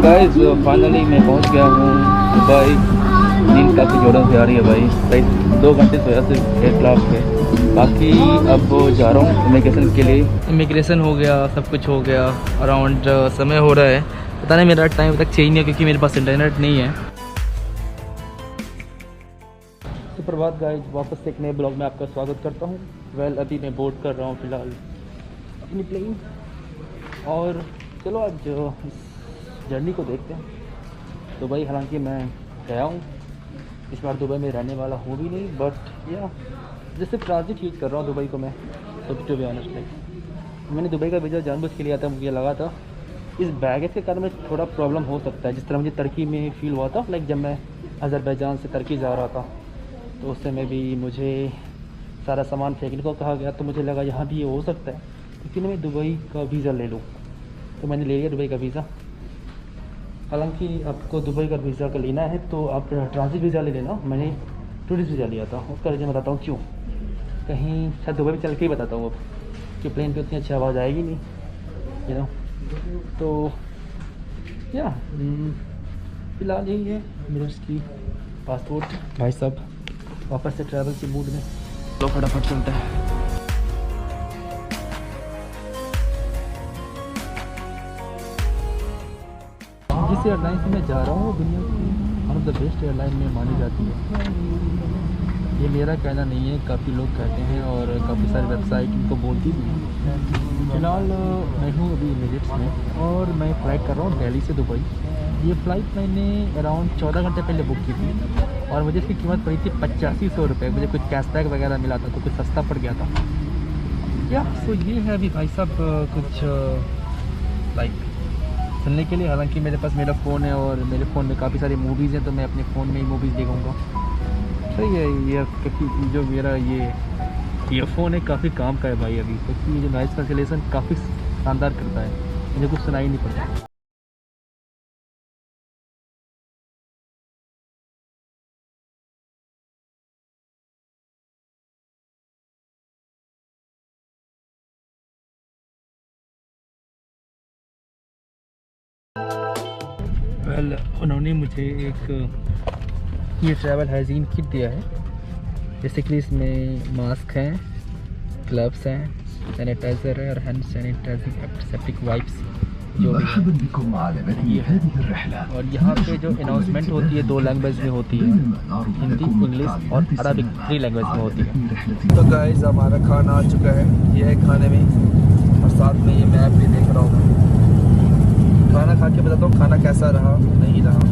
Guys finally मैं पहुंच गया हूँ दुबई। नींद काफ़ी जोरों से आ रही है भाई 2 घंटे सोया सिर्फ एयरक्राफ्ट पे। बाकी अब जा रहा हूँ इमिग्रेशन के लिए। इमिग्रेशन हो गया, सब कुछ हो गया। अराउंड समय हो रहा है, पता नहीं मेरा टाइम तक चेंज नहीं है क्योंकि मेरे पास इंटरनेट नहीं है। सुप्रभात गाइस, वापस एक नए ब्लॉग में आपका स्वागत करता हूँ। अभी मैं बोर्ड कर रहा हूँ फ़िलहाल अपनी प्लेन, और चलो आज इस जर्नी को देखते हैं। दुबई हालांकि मैं गया हूँ, इस बार दुबई में रहने वाला हूँ भी नहीं, बट या जैसे ट्रांजिट यूज कर रहा हूँ दुबई को मैं। तो टू बी ऑनेस्ट लाइक मैंने दुबई का वीज़ा जानबूझ के लिया था। मुझे लगा था इस बैगेज के कारण में थोड़ा प्रॉब्लम हो सकता है, जिस तरह मुझे तुर्की में फ़ील हुआ था। लाइक जब मैं अज़रबैजान से तुर्की जा रहा था तो उस समय भी मुझे सारा सामान फेंकने को कहा गया, तो मुझे लगा यहाँ भी ये हो सकता है, लेकिन मैं दुबई का वीज़ा ले लूँ। तो मैंने ले लिया दुबई का वीज़ा। हालांकि आपको दुबई का वीज़ा का लेना है तो आप ट्रांजिट वीज़ा ले लेना। मैंने टूरिस्ट वीज़ा लिया था, उसका रीज़न बताता हूँ क्यों। कहीं शायद दुबई में चल के ही बताता हूँ अब, कि प्लेन पे उतनी अच्छी आवाज़ आएगी नहीं, यू नो। तो या फ़िलहाल यही है मेरा इसकी पासपोर्ट। भाई साहब वापस से ट्रैवल के मूड में, तो फटाफट चलता है। जिस एयरलाइन से मैं जा रहा हूँ दुनिया की one of the best airline में मानी जाती है। ये मेरा कहना नहीं है, काफ़ी लोग कहते हैं और काफ़ी सारी वेबसाइट इनको बोलती भी हैं। फिलहाल मैं हूँ अभी इमिरेट्स में और मैं फ़्लाइट कर रहा हूँ दिल्ली से दुबई। ये फ़्लाइट मैंने अराउंड 14 घंटे पहले बुक की थी और मुझे इसकी कीमत पड़ी थी 8500 रुपये। मुझे कुछ कैशबैक वगैरह मिला था तो कुछ सस्ता पड़ गया था। या सो ये है अभी भाई साहब कुछ लाइक सुनने के लिए। हालांकि मेरे पास मेरा फ़ोन है और मेरे फ़ोन में काफ़ी सारी मूवीज़ हैं, तो मैं अपने फ़ोन में ही मूवीज़ देखूँगा। सही है ये, क्योंकि जो मेरा ये ईयरफोन है काफ़ी काम का है भाई अभी, क्योंकि ये जो नॉइज़ कैंसिलेशन काफ़ी शानदार करता है, मुझे कुछ सुनाई नहीं पड़ता। उन्होंने मुझे एक ये ट्रैवल हाइजीन किट दिया है। बेसिकली इसमें मास्क हैं, ग्लव्स हैं, सैनिटाइज़र है और हैंड सैनिटाइजिंग एंटीसेप्टिक वाइप्स जो भी है। और यहाँ पे जो अनाउंसमेंट होती है 2 लैंग्वेज में होती है, हिंदी, इंग्लिश और अरबिक 3 लैंग्वेज में होती है। तो गाइस हमारा खाना आ चुका है, ये है खाने में, और साथ में ये मैप भी देख रहा हूँ। खाना खा के बताता हूँ खाना कैसा रहा नहीं रहा।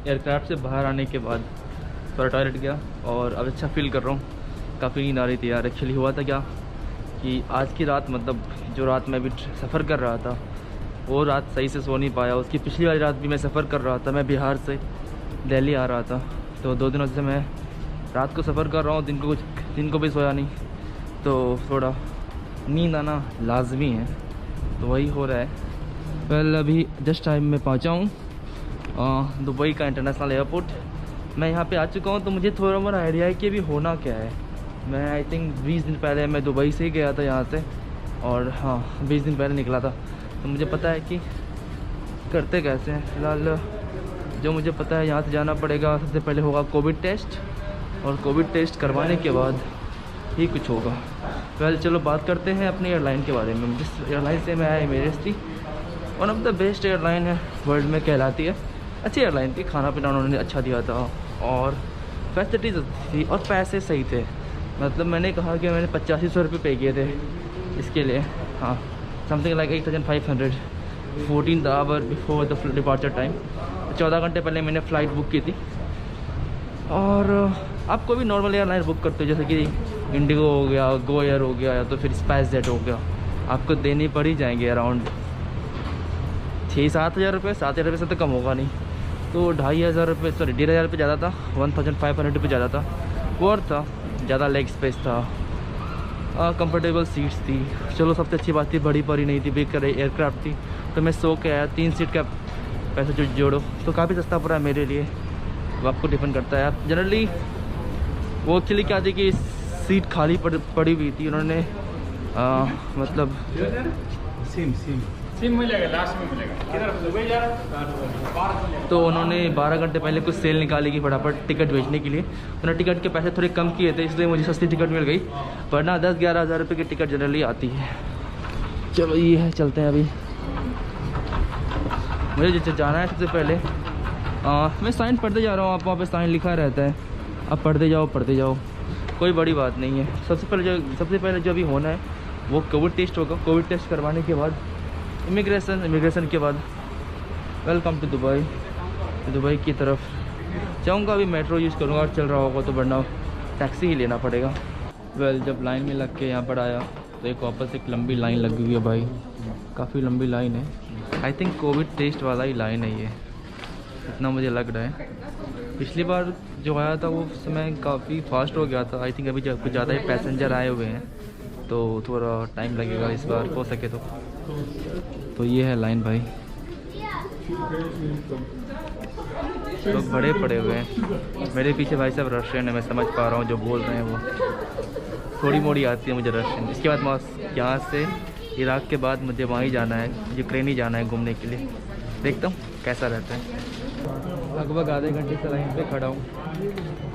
एयरक्राफ्ट से बाहर आने के बाद थोड़ा टॉयलेट गया और अब अच्छा फील कर रहा हूँ। काफ़ी नींद आ रही थी यार। एक्चुअली हुआ था क्या कि आज की रात, मतलब जो रात मैं भी सफ़र कर रहा था वो रात सही से सो नहीं पाया। उसकी पिछली वाली रात भी मैं सफ़र कर रहा था, मैं बिहार से दिल्ली आ रहा था। तो 2 दिनों से मैं रात को सफ़र कर रहा हूँ, दिन को भी सोया नहीं, तो थोड़ा नींद आना लाजमी है, तो वही हो रहा है। अभी जस्ट टाइम में पहुँचा हूँ दुबई का इंटरनेशनल एयरपोर्ट। मैं यहाँ पे आ चुका हूँ, तो मुझे थोड़ा मोड़ा आइडिया है कि अभी होना क्या है। मैं आई थिंक 20 दिन पहले मैं दुबई से ही गया था यहाँ से, और हाँ 20 दिन पहले निकला था, तो मुझे पता है कि करते कैसे हैं। फ़िलहाल जो मुझे पता है, यहाँ से जाना पड़ेगा, सबसे पहले होगा कोविड टेस्ट, और कोविड टेस्ट करवाने के बाद ही कुछ होगा। वेल चलो बात करते हैं अपनी एयरलाइन के बारे में। जिस एयरलाइन से मैं आया एमिरेट्स थी, one of the best airline है वर्ल्ड में कहलाती है। अच्छी एयरलाइन थी, खाना पीना उन्होंने अच्छा दिया था और फैसिलिटीज़ थी और पैसे सही थे। मतलब मैंने कहा कि मैंने 8500 रुपये पे किए थे इसके लिए, हाँ, something like 8500, 14 hour before the departure time. 14 घंटे पहले मैंने फ़्लाइट बुक की थी। और आप कोई भी नॉर्मल एयरलाइन बुक करते हो, जैसे कि इंडिगो हो गया, गो एयर हो गया, या तो फिर स्पाइस जेट हो गया, आपको देनी पड़ ही जाएंगे अराउंड 6-7 हज़ार रुपये। 7 हज़ार रुपये से तो कम होगा नहीं, तो 2500 रुपये, सॉरी 1500 रुपये ज़्यादा था, 1500 रुपये ज़्यादा था। और था ज़्यादा लेग स्पेस था, कंफर्टेबल सीट्स थी। चलो सबसे अच्छी बात थी बड़ी पड़ी नहीं थी, बेकार एयरक्राफ्ट थी, तो मैं सो के आया। 3 सीट का पैसे जो जोड़ो तो काफ़ी सस्ता पड़ा मेरे लिए। वो आपको डिपेंड करता है। आप जनरली वो एक्चुअली क्या थी कि सीट खाली पड़ी हुई थी, उन्होंने मतलब सिम मिलेगा, लास्ट में मिलेगा, किधर दुबई जा रहा, तो उन्होंने 12 घंटे पहले कुछ सेल निकाली कि फटाफट टिकट बेचने के लिए। उन्होंने टिकट के पैसे थोड़े कम किए थे, इसलिए मुझे सस्ती टिकट मिल गई, वरना 10-11 हज़ार रुपये की टिकट जनरली आती है। चलो ये है, चलते हैं अभी। मुझे जिससे जाना है सबसे पहले मैं साइन पढ़ते जा रहा हूँ, आप वहाँ पे साइन लिखा रहता है, आप पढ़ते जाओ, कोई बड़ी बात नहीं है। सबसे पहले जो अभी होना है वो कोविड टेस्ट होगा। कोविड टेस्ट करवाने के बाद इमिग्रेशन के बाद वेलकम टू दुबई की तरफ जाऊँगा। अभी मेट्रो यूज़ करूँगा, और चल रहा होगा तो वरना टैक्सी ही लेना पड़ेगा। जब लाइन में लग के यहाँ पर आया तो एक वापस एक लंबी लाइन लगी हुई है भाई, काफ़ी लंबी लाइन है। आई थिंक कोविड टेस्ट वाला ही लाइन है ये, इतना मुझे लग रहा है। पिछली बार जो आया था वो समय काफ़ी फास्ट हो गया था। आई थिंक अभी कुछ ज़्यादा ही पैसेंजर आए हुए हैं, तो थोड़ा टाइम लगेगा इस बार हो सके तो ये है लाइन भाई, लोग बड़े पड़े हुए हैं। मेरे पीछे भाई साहब रशियन है, मैं समझ पा रहा हूँ जो बोल रहे हैं वो, थोड़ी मोड़ी आती है मुझे रशियन। इसके बाद यहाँ से इराक के बाद मुझे वहाँ ही जाना है, यूक्रेन ही जाना है घूमने के लिए। देखता हूँ कैसा रहता है। लगभग आधे घंटे से लाइन पे खड़ा हूँ,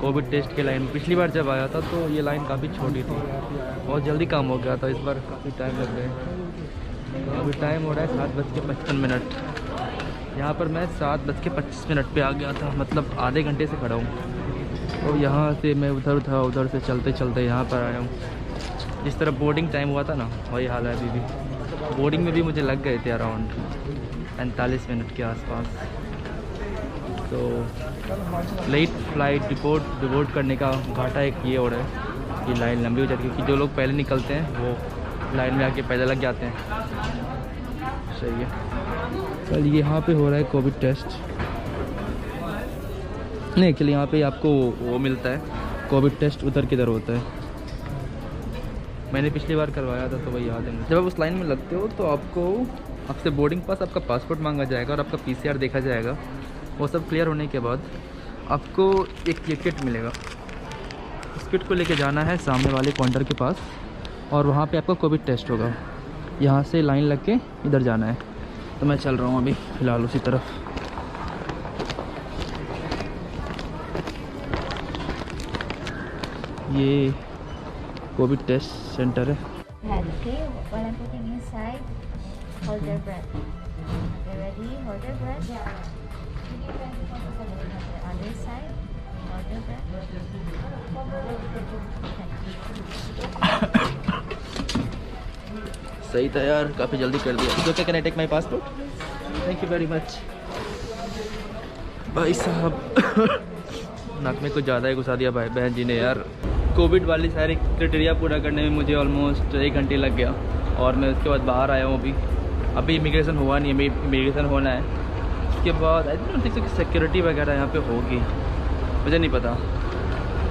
कोविड टेस्ट के लाइन। पिछली बार जब आया था तो ये लाइन काफ़ी छोटी थी, बहुत जल्दी काम हो गया था। इस बार काफ़ी टाइम लग गए। अभी टाइम हो रहा है 7:55। यहाँ पर मैं 7:25 पे आ गया था, मतलब आधे घंटे से खड़ा हूँ। और यहाँ से मैं उधर से चलते यहाँ पर आया हूँ। जिस तरह बोर्डिंग टाइम हुआ था ना, वही हाल है अभी भी। बोर्डिंग में भी मुझे लग गए थे अराउंड 45 मिनट के आसपास। तो लेट फ्लाइट रिपोर्ट करने का घाटा एक ये हो रहा है कि लाइन लंबी हो जाती है, क्योंकि जो लोग पहले निकलते हैं वो लाइन में आके पहले लग जाते हैं। सही है। कल यहाँ पे हो रहा है कोविड टेस्ट। नहीं, एक्चुअली यहाँ पे आपको वो मिलता है कोविड टेस्ट, उधर किधर होता है। मैंने पिछली बार करवाया था तो वही याद है। जब आप उस लाइन में लगते हो तो आपसे बोर्डिंग पास, आपका पासपोर्ट मांगा जाएगा और आपका PCR देखा जाएगा। वो सब क्लियर होने के बाद आपको एक किट मिलेगा। उस किट को लेके जाना है सामने वाले काउंटर के पास, और वहाँ पे आपका कोविड टेस्ट होगा। यहाँ से लाइन लग के इधर जाना है। तो मैं चल रहा हूँ अभी फ़िलहाल उसी तरफ। ये कोविड टेस्ट सेंटर है। Hold your breath. Okay, ready? Hold your breath. Other side. Hold your breath. सही था यार, काफ़ी जल्दी कर दिया। तो क्या, can I take my passport? Thank you very much भाई साहब। नाक में कुछ ज़्यादा ही घुसा दिया भाई बहन जी ने यार। कोविड वाली सारी क्राइटेरिया पूरा करने में मुझे ऑलमोस्ट 1 घंटे लग गया, और मैं उसके बाद बाहर आया हूँ। अभी इमिग्रेशन हुआ नहीं है, इमिग्रेशन होना है। उसके बाद आई डोंट थिंक कि सिक्योरिटी वगैरह यहाँ पे होगी, मुझे नहीं पता,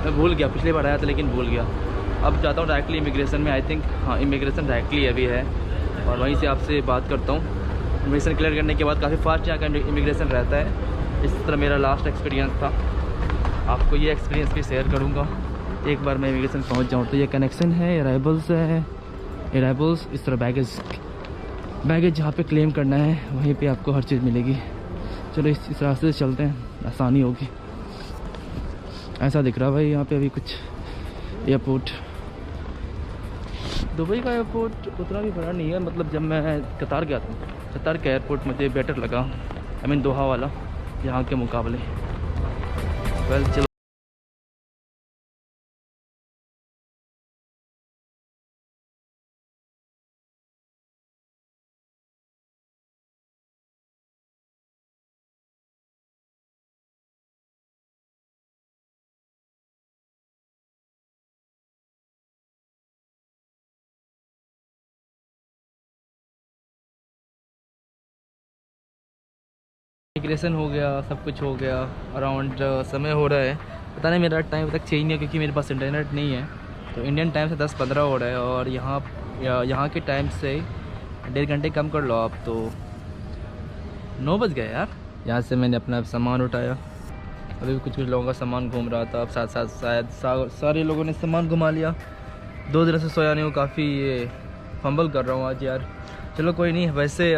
मैं भूल गया। पिछली बार आया था लेकिन भूल गया। अब जाता हूँ डायरेक्टली इमिग्रेशन में। आई थिंक हाँ, इमिग्रेशन डायरेक्टली अभी है, और वहीं से आपसे बात करता हूँ। इमिग्रेशन क्लियर करने के बाद काफ़ी फास्ट यहाँ का इमिग्रेशन रहता है। इस तरह मेरा लास्ट एक्सपीरियंस था, आपको ये एक्सपीरियंस भी शेयर करूँगा एक बार मैं इमिग्रेशन पहुँच जाऊँ। तो ये कनेक्शन है, अराइवल्स है, अराइवल्स। इस तरह बैगेज जहाँ पे क्लेम करना है वहीं पे आपको हर चीज़ मिलेगी। चलो इस रास्ते से चलते हैं, आसानी होगी। ऐसा दिख रहा भाई यहाँ पे अभी कुछ एयरपोर्ट। दुबई का एयरपोर्ट उतना भी बड़ा नहीं है, मतलब जब मैं कतार गया था, कतार का एयरपोर्ट मुझे बेटर लगा, आई मीन दोहा वाला, यहाँ के मुकाबले। वेल चलो, इमिग्रेशन हो गया, सब कुछ हो गया। अराउंड समय हो रहा है, पता नहीं मेरा टाइम तक चेंज नहीं है क्योंकि मेरे पास इंटरनेट नहीं है, तो इंडियन टाइम से 10-15 हो रहा है और यहाँ के टाइम से 1.5 घंटे कम कर लो आप, तो 9 बज गए यार। यहाँ से मैंने अपना सामान उठाया, अभी भी कुछ लोगों का सामान घूम रहा था, अब साथ साथ शायद सारे लोगों ने सामान घुमा लिया। 2 दिन से सोया नहीं हूँ, काफ़ी फंबल कर रहा हूँ आज यार। चलो कोई नहीं, वैसे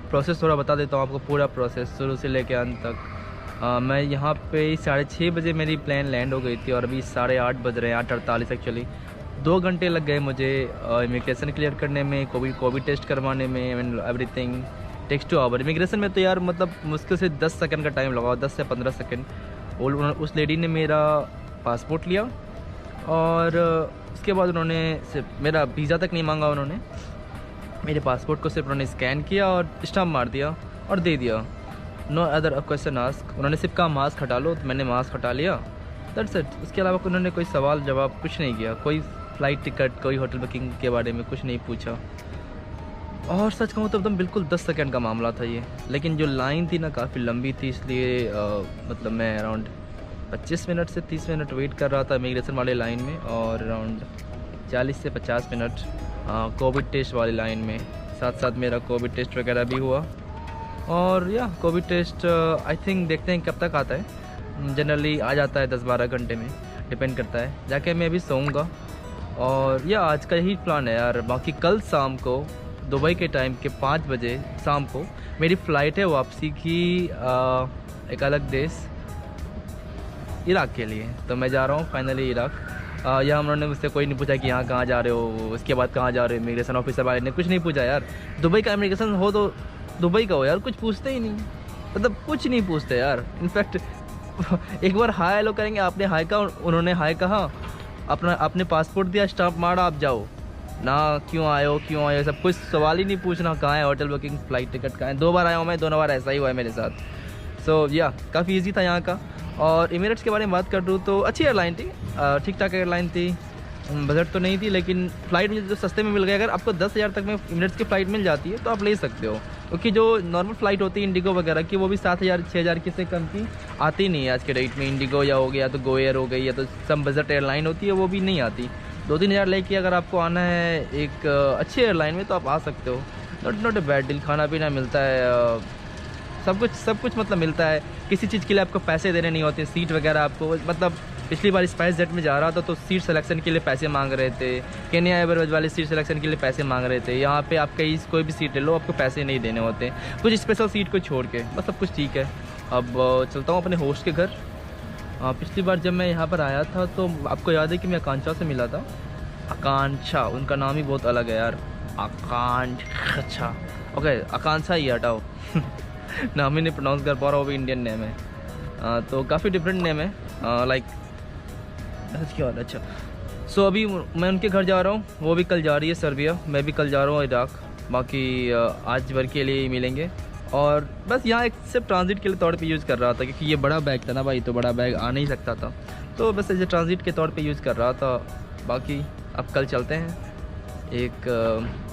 प्रोसेस थोड़ा बता देता हूँ आपको, पूरा प्रोसेस शुरू से लेके अंत तक। मैं यहाँ पे 6:30 बजे मेरी प्लेन लैंड हो गई थी और अभी 8:30 बज रहे हैं, 8:48 एक्चुअली। 2 घंटे लग गए मुझे इमिग्रेशन क्लियर करने में, कोविड टेस्ट करवाने में, everything takes two hour. Immigration में तो यार मतलब मुश्किल से 10 सेकंड का टाइम लगा, 10 से 15 सेकंड। और उस लेडी ने मेरा पासपोर्ट लिया और उसके बाद उन्होंने सिर्फ मेरा वीज़ा तक नहीं मांगा, उन्होंने मेरे पासपोर्ट को सिर्फ उन्होंने स्कैन किया और स्टैम्प मार दिया और दे दिया। No other question ask. उन्होंने सिर्फ कहा मास्क हटा लो, तो मैंने मास्क हटा लिया, दैट्स इट। उसके अलावा उन्होंने कोई सवाल जवाब कुछ नहीं किया, कोई फ़्लाइट टिकट, कोई होटल बुकिंग के बारे में कुछ नहीं पूछा। और सच कहूँ तो एकदम बिल्कुल 10 सेकंड का मामला था ये। लेकिन जो लाइन थी ना काफ़ी लंबी थी, इसलिए मतलब मैं अराउंड 25 मिनट से 30 मिनट वेट कर रहा था इमिग्रेशन वाले लाइन में, और अराउंड 40 से 50 मिनट कोविड टेस्ट वाली लाइन में। साथ साथ मेरा कोविड टेस्ट वगैरह भी हुआ। और या कोविड टेस्ट आई थिंक देखते हैं कब तक आता है, जनरली आ जाता है 10-12 घंटे में, डिपेंड करता है। जाके मैं अभी सोऊंगा और या आज का यही प्लान है यार। बाकी कल शाम को दुबई के टाइम के 5 बजे शाम को मेरी फ़्लाइट है वापसी की एक अलग देश, इराक़ के लिए। तो मैं जा रहा हूँ फाइनली इराक़। यहाँ उन्होंने मुझसे कोई नहीं पूछा कि यहाँ कहाँ जा रहे हो, उसके बाद कहाँ जा रहे हो। इमिग्रेशन ऑफिसर वाले ने कुछ नहीं पूछा यार। दुबई का इमिग्रेशन हो तो दुबई का हो यार, कुछ पूछते ही नहीं, मतलब कुछ नहीं पूछते यार। इनफैक्ट एक बार हाय हेलो करेंगे, आपने हाय कहा, उन्होंने हाय कहा, अपने पासपोर्ट दिया, स्टाम्प मारा, आप जाओ ना, क्यों आए हो, सब कुछ सवाल ही नहीं पूछना, कहाँ है होटल बुकिंग, फ़्लाइट टिकट कहाँ है। 2 बार आया हूँ मैं, दोनों बार ऐसा ही हुआ है मेरे साथ। सो या काफ़ी ईजी था यहाँ का। और एमिरेट्स के बारे में बात कर दूँ तो अच्छी एयरलाइन थी, ठीक ठाक एयरलाइन थी, बजट तो नहीं थी, लेकिन फ़्लाइट मुझे जो सस्ते में मिल गया। अगर आपको 10,000 तक में एमिरेट्स की फ़्लाइट मिल जाती है तो आप ले सकते हो, क्योंकि जो नॉर्मल फ़्लाइट होती है इंडिगो वगैरह की, वो भी 7,000-6,000 की से कम की आती नहीं है आज के रेट में। इंडिगो या हो गया तो गो एयर हो गई, या तो सम बजट एयरलाइन होती है, वो भी नहीं आती। 2-3 हज़ार लेके अगर आपको आना है एक अच्छी एयरलाइन में तो आप आ सकते हो। नॉट ए बैड डील, खाना पीना मिलता है, सब कुछ मतलब मिलता है। किसी चीज़ के लिए आपको पैसे देने नहीं होते। सीट वगैरह आपको, मतलब पिछली बार स्पाइस जेट में जा रहा था तो सीट सिलेक्शन के लिए पैसे मांग रहे थे, केन्या एयरवेज वाले सीट सिलेक्शन के लिए पैसे मांग रहे थे। यहाँ पे आप कहीं कोई भी सीट ले लो, आपको पैसे नहीं देने होते, कुछ स्पेशल सीट को छोड़ के, बस सब कुछ ठीक है। अब चलता हूँ अपने होस्ट के घर। पिछली बार जब मैं यहाँ पर आया था तो आपको याद है कि मैं आकांक्षा से मिला था। आकांक्षा, उनका नाम ही बहुत अलग है यार, आकांक्षा। ओके, आकांक्षा ही हटाओ नाम ही नहीं प्रोनाउंस कर पा रहा, वो भी इंडियन नेम है। तो काफ़ी डिफरेंट नेम है, लाइक क्या बात। अच्छा, सो अभी मैं उनके घर जा रहा हूँ, वो भी कल जा रही है सर्बिया, मैं भी कल जा रहा हूँ इराक़। बाकी आज भर के लिए ही मिलेंगे। और बस यहाँ एक सिर्फ ट्रांजिट के लिए तौर पे यूज़ कर रहा था, क्योंकि ये बड़ा बैग था ना भाई, तो बड़ा बैग आ नहीं सकता था, तो बस ऐसे ट्रांजिट के तौर पे यूज़ कर रहा था। बाकी अब कल चलते हैं एक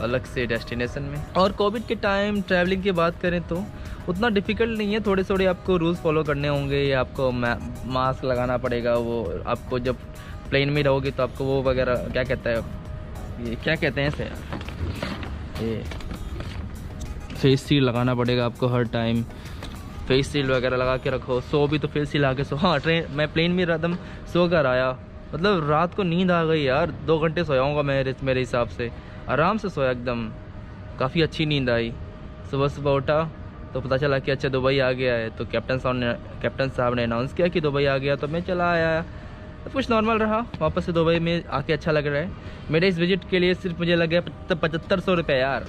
अलग से डेस्टिनेशन में। और कोविड के टाइम ट्रैवलिंग की बात करें तो उतना डिफ़िकल्ट नहीं है, थोड़े आपको रूल्स फॉलो करने होंगे, या आपको मास्क लगाना पड़ेगा। वो आपको जब प्लेन में रहोगे तो आपको वो वगैरह क्या कहता है, ये क्या कहते हैं इसे, ये फेस शील्ड लगाना पड़ेगा आपको हर टाइम। फेस शील्ड वगैरह लगा के रखो। सो भी तो फेस शील्ड लगा के सो। हाँ, मैं प्लेन में एकदम सो कर आया, मतलब रात को नींद आ गई यार। 2 घंटे सोया हूँगा मेरे हिसाब से, आराम से सोया एकदम, काफ़ी अच्छी नींद आई। सुबह उठा तो पता चला कि अच्छा दुबई आ गया है। तो कैप्टन साहब ने अनाउंस किया कि दुबई आ गया, तो मैं चला आया सब कुछ नॉर्मल रहा। वापस से दुबई में आके अच्छा लग रहा है। मेरे इस विजिट के लिए सिर्फ मुझे लग गया 7500 रुपये यार।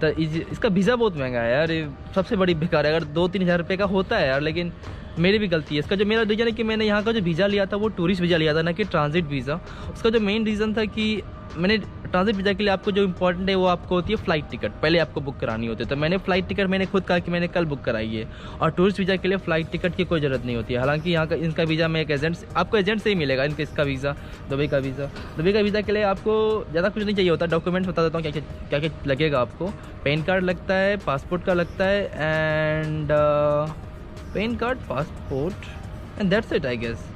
तो इसका वीज़ा बहुत महंगा है यार, ये सबसे बड़ी बेकार है। अगर 2-3 हज़ार रुपये का होता है यार, लेकिन मेरी भी गलती है। इसका जो मेरा रीज़न है कि मैंने यहाँ का जो वीज़ा लिया था वो टूरिस्ट वीज़ा लिया था, ना कि ट्रांजिट वीज़ा। उसका जो मेन रीज़न था कि मैंने ट्रांजिट वीज़ा के लिए आपको जो इंपॉर्टेंट है वो आपको होती है फ़्लाइट टिकट, पहले आपको बुक करानी होती है। तो मैंने फ़्लाइट टिकट मैंने खुद कहा कि मैंने कल बुक कराई है। और टूरिस्ट वीज़ा के लिए फ़्लाइट टिकट की कोई ज़रूरत नहीं होती है। हालांकि यहाँ का इनका वीज़ा में एक एजेंट, आपको एजेंट से ही मिलेगा इसका वीज़ा, दुबई का वीज़ा। दुबई का वीज़ा के लिए आपको ज़्यादा कुछ नहीं चाहिए होता। डॉक्यूमेंट्स बता देता हूँ क्या क्या लगेगा आपको। पैन कार्ड लगता है, पासपोर्ट का लगता है, and PAN card, passport, and that's it I guess.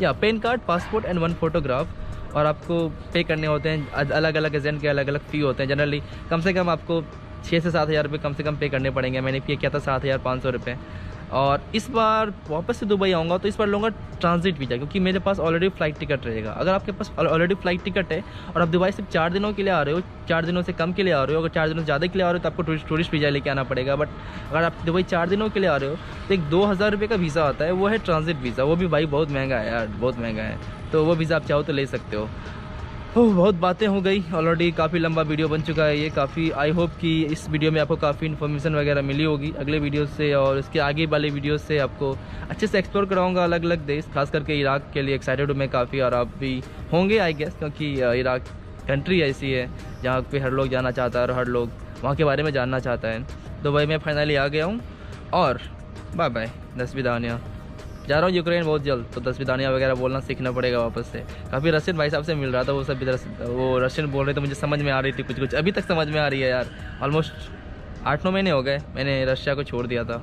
या PAN card, passport and 1 photograph. और आपको पे करने होते हैं, अलग अलग एजेंट के अलग अलग फ़ी होते हैं। जनरली कम से कम आपको 6 से 7 हज़ार रुपये कम से कम पे करने पड़ेंगे। मैंने पे किया था 7500 रुपये। और इस बार वापस से दुबई आऊँगा तो इस बार लूँगा ट्रांजिट वीज़ा, क्योंकि मेरे पास ऑलरेडी फ़्लाइट टिकट रहेगा। अगर आपके पास ऑलरेडी फ़्लाइट टिकट है और आप दुबई सिर्फ 4 दिनों के लिए आ रहे हो, 4 दिनों से कम के लिए आ रहे हो, अगर 4 दिनों से ज़्यादा के लिए आ रहे हो तो आपको टूरिस्ट वीज़ा लेके आना पड़ेगा। बट अगर आप दुबई 4 दिनों के लिए आ रहे हो तो एक 2000 रुपये का वीज़ा आता है, वो है ट्रांजिट वीज़ा। वो भी भाई बहुत महंगा है यार, बहुत महंगा है। तो वो वीज़ा आप चाहो तो ले सकते हो। बहुत बातें हो गई ऑलरेडी, काफ़ी लंबा वीडियो बन चुका है ये। काफ़ी आई होप कि इस वीडियो में आपको काफ़ी इन्फॉर्मेशन वगैरह मिली होगी। अगले वीडियो से और इसके आगे वाले वीडियो से आपको अच्छे से एक्सप्लोर कराऊंगा अलग अलग देश, खास करके इराक के लिए एक्साइटेड हूँ मैं काफ़ी। और आप भी होंगे आई गेस, क्योंकि इराक कंट्री ऐसी है जहाँ पे हर लोग जाना चाहता है और हर लोग वहाँ के बारे में जानना चाहता है। दुबई में फाइनली आ गया हूँ और बाय बाय, 10 विदानियाँ। जा रहा हूँ यूक्रेन बहुत जल्द, तो 10 विदानियाँ वगैरह बोलना सीखना पड़ेगा वापस से। काफ़ी रशियन भाई साहब से मिल रहा था, वो सब वो रशियन बोल रहे थे, मुझे समझ में आ रही थी कुछ कुछ। अभी तक समझ में आ रही है यार। ऑलमोस्ट 8-9 महीने हो गए मैंने रशिया को छोड़ दिया था,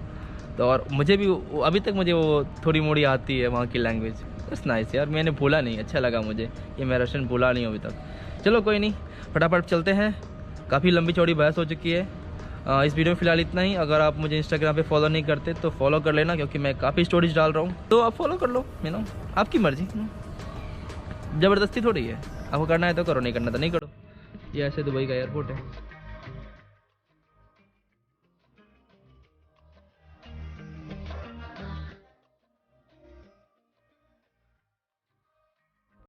तो और मुझे भी अभी तक मुझे वो थोड़ी मोड़ी आती है वहाँ की लैंग्वेज। बस नाइस यार, मैंने भूला नहीं, अच्छा लगा मुझे कि मैं रशियन भूला नहीं हूँ अभी तक। चलो कोई नहीं, फटाफट चलते हैं। काफ़ी लंबी चौड़ी बहस हो चुकी है। इस वीडियो में फ़िलहाल इतना ही। अगर आप मुझे इंस्टाग्राम पे फॉलो नहीं करते तो फॉलो कर लेना, क्योंकि मैं काफ़ी स्टोरीज डाल रहा हूँ, तो आप फॉलो कर लो। आपकी मर्ज़ी, ज़बरदस्ती थोड़ी है। आपको करना है तो करो, नहीं करना तो नहीं करो। ये ऐसे दुबई का एयरपोर्ट है।